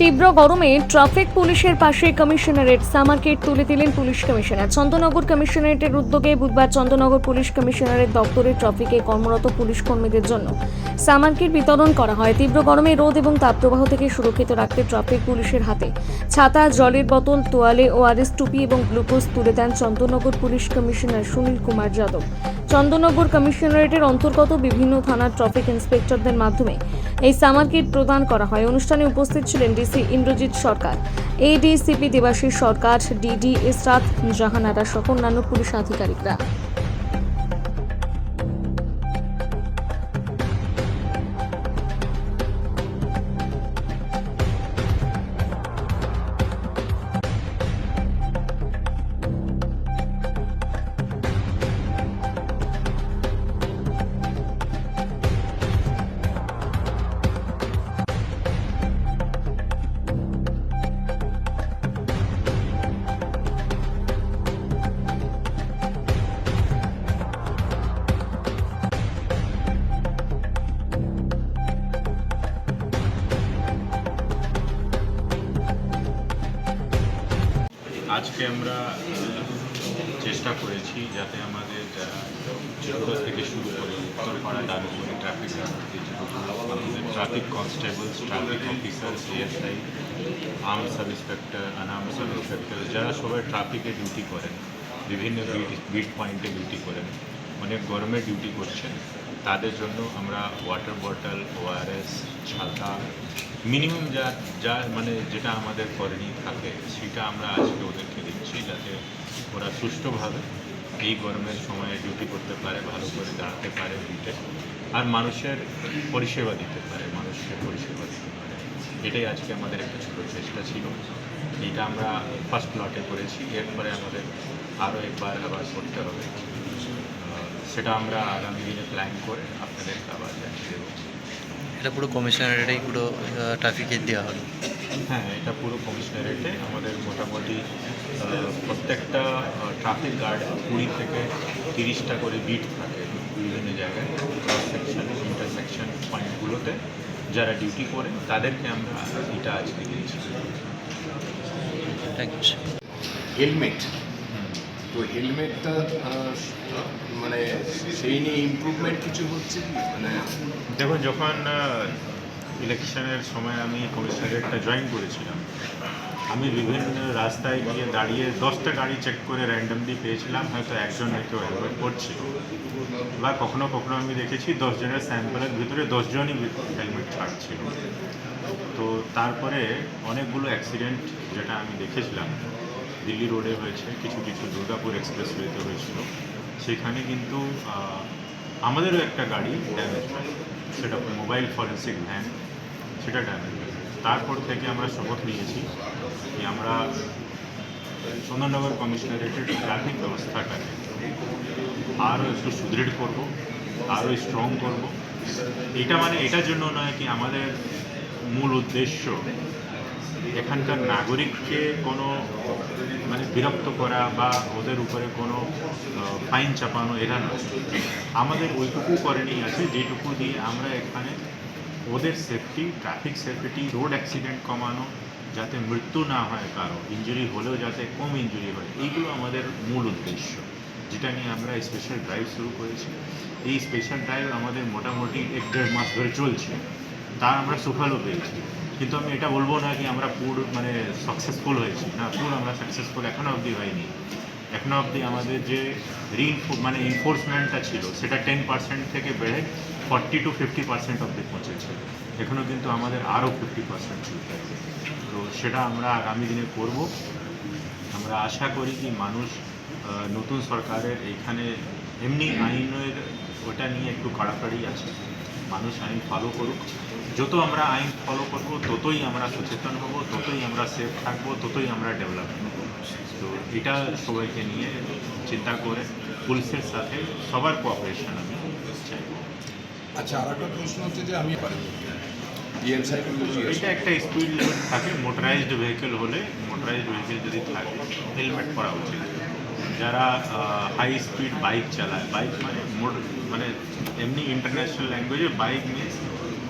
তীব্র গরমে ট্রাফিক পুলিশের পাশে কমিশনারেট সামারকেট তুলে দিলেন পুলিশ কমিশনার। চন্দননগর কমিশনারেটের উদ্যোগে বুধবার চন্দননগর পুলিশ কমিশনারেট দপ্তরে ট্রাফিকে কর্মরত পুলিশ কর্মীদের জন্য সামারকেট বিতরণ করা হয়। তীব্র গরমে রোদ এবং তাপপ্রবাহ থেকে সুরক্ষিত রাখতে ট্রাফিক পুলিশের হাতে ছাতা, জলের বোতল, তোয়ালে, ওআরএস টুপি এবং গ্লুকোজ তুলে দেন চন্দননগর পুলিশ কমিশনার সুনীল কুমার যাদব। চন্দননগর কমিশনারেটের অন্তর্গত বিভিন্ন থানার ট্রাফিক ইন্সপেক্টরদের মাধ্যমে এই সামারকেট প্রদান করা হয়। অনুষ্ঠানে উপস্থিত ছিলেন ডিসি ইন্দ্রজিৎ সরকার, এডিসিপি দেবাশিস সরকার, ডিডি ইসরাত জাহানারা সহ অন্যান্য পুলিশ আধিকারিকরা। আজকে আমরা চেষ্টা করেছি যাতে আমাদের যারা চিত্র থেকে শুরু করে উত্তরপাড়া দারুপুরি ট্রাফিক আমাদের traffic constables, traffic officers, ASI, arm sub inspector, unarm sub inspector, যারা সবাই ট্রাফিকে ডিউটি করেন, বিভিন্ন বিট পয়েন্টে ডিউটি করেন, অনেক গরমে ডিউটি করছেন, তাদের জন্য আমরা ওয়াটার বটল, ওআরএস, ছাতা, মিনিমাম যা মানে যেটা আমাদের করণীয় থাকে সেটা আমরা আজকে ওদেরকে দিচ্ছি, যাতে ওরা সুষ্ঠুভাবে এই গরমের সময়ে ডিউটি করতে পারে, ভালো করে দাঁড়াতে পারে ডিউটি, আর মানুষের পরিষেবা দিতে পারে, এটাই আজকে আমাদের একটা ছোটো চেষ্টা ছিল। এটা আমরা ফার্স্ট লটে করেছি, এরপরে আমাদের আরও একবার আবার করতে হবে। সেটা আমরা আগামী দিনে প্ল্যান করে আপনাদেরকে আবার জানিয়ে দেবো। এটা পুরো কমিশনারেটেই পুরো ট্রাফিকে দেওয়া হলো। হ্যাঁ, এটা পুরো কমিশনারেটে আমাদের মোটামুটি প্রত্যেকটা ট্রাফিক গার্ড 20 থেকে 30টা করে বিট থাকে বিভিন্ন জায়গায়, ক্রস সেকশন, ইন্টারসেকশন পয়েন্টগুলোতে যারা ডিউটি করেন তাদেরকে আমরা এটা আজকে দিয়েছি। Thank you. হেলমেট, তো হেলমেটটা মানে সেই নিয়ে ইমপ্রুভমেন্ট কিছু হচ্ছে কি? মানে দেখুন, যখন ইলেকশনের সময় আমি কমিশনারেটটা জয়েন করেছিলাম, আমি বিভিন্ন রাস্তায় গিয়ে দাঁড়িয়ে 10টা গাড়ি চেক করে র্যান্ডামলি পেয়েছিলাম, হয়তো একজন কেউ হেলমেট পরছিল, বা কখনো কখনো আমি দেখেছি 10 জনের স্যাম্পলের ভিতরে 10 জনই হেলমেট ছাড়ছিল। তো তারপরে অনেকগুলো অ্যাক্সিডেন্ট যেটা আমি দেখেছিলাম দিল্লি রোডে হয়েছে, কিছু দুর্গাপুর এক্সপ্রেসওয়েতে হয়েছিল, সেখানে কিন্তু আমাদেরও একটা গাড়ি ড্যামেজ হয়, সেটা মোবাইল ফরেন্সিক ভ্যান, সেটা ড্যামেজ হয়। তারপর থেকে আমরা শপথ নিয়েছি যে আমরা চন্দননগর কমিশনারেটের ট্রাফিক ব্যবস্থাটাকে আরও একটু সুদৃঢ় করব, আরও স্ট্রং করব। এটা মানে এটার জন্য নয় কি আমাদের মূল উদ্দেশ্য এখানকার নাগরিককে কোনো মানে বিরক্ত করা বা ওদের উপরে কোনো ফাইন চাপানো, এটা নয়। আমাদের ওইটুকু করণীয় আছে যেটুকু দিয়ে আমরা এখানে ওদের safety, traffic safety, road accident কমানো, যাতে মৃত্যু না হয় কারো, ইঞ্জুরি হলেও যাতে কম ইঞ্জুরি হয়, এইগুলো আমাদের মূল উদ্দেশ্য, যেটা নিয়ে আমরা স্পেশাল ড্রাইভ শুরু করেছি। এই স্পেশাল ড্রাইভ আমাদের মোটামুটি 1-1.5 মাস ধরে চলছে, তার আমরা সুফলও পেয়েছি। কিন্তু আমি এটা বলবো না কি আমরা পুরো মানে সাকসেসফুল হয়েছি, না, পুরো আমরা সাকসেসফুল এখনও অবধি হয়নি। এখনও অবধি আমাদের যে মানে এনফোর্সমেন্টটা ছিল সেটা 10% থেকে বেড়ে 40 to 50% অবধি পৌঁছেছে। এখনও কিন্তু আমাদের আরও 50% চলতে হবে। তো সেটা আমরা আগামী দিনে করব। আমরা আশা করি কি মানুষ নতুন সরকারের এইখানে এমনি আইনের ওটা নিয়ে একটু কড়াকড়ি আছে, মানুষ আইন ফলো করুক। যত আমরা আইন ফলো করবো ততই আমরা সচেতন হব, ততই আমরা সেফ থাকবো, ততই আমরা ডেভেলপ হব। তো এটা সবাইকে নিয়ে চিন্তা করে পুলিশের সাথে সবার কোঅপারেশন আমি চাই। আচ্ছা, আর একটা প্রশ্ন হচ্ছে যে আমি এটা একটা স্পিড লিমিট থাকে, মোটরাইজড ভেহিকেল হলে, মোটরাইজড ভেহিকেল যদি থাকে হেলমেট পরা উচিত। যারা হাই স্পিড বাইক চালায়, বাইক মানে এমনি ইন্টারন্যাশনাল ল্যাঙ্গুয়েজে bike means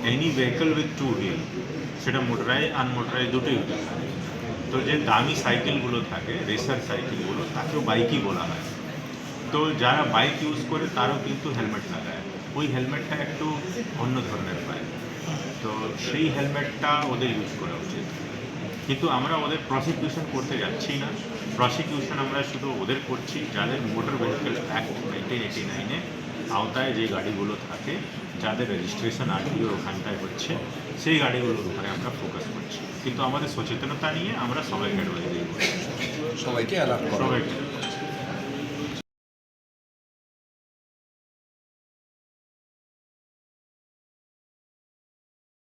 any vehicle with two wheel, সেটা মোটরাইজ আনমোটরাইজ দুটোই হতে পারে। তো যে দামি সাইকেলগুলো থাকে, রেসার সাইকেলগুলো, তাকেও বাইকই বলা হয়। তো যারা বাইক ইউজ করে তারও কিন্তু হেলমেট লাগায়, ওই হেলমেটটা একটু অন্য ধরনের পায়, তো সেই হেলমেটটা ওদের ইউজ করা উচিত। কিন্তু আমরা ওদের প্রসিকিউশন করতে যাচ্ছি না, প্রসিকিউশন আমরা শুধু ওদের করছি যাদের মোটর ভেহিকেল অ্যাক্ট 1989-এ আওতায় যে গাড়িগুলো থাকে, যাদের রেজিস্ট্রেশন আরটিওর ওখানটায় হচ্ছে, সেই গাড়িগুলোর উপরে আমরা ফোকাস করছি। কিন্তু আমাদের সচেতনতা নিয়ে আমরা সবাইকে অ্যাডভাইস দিই, সবাইকে অ্যালার্ট করা সবাইকে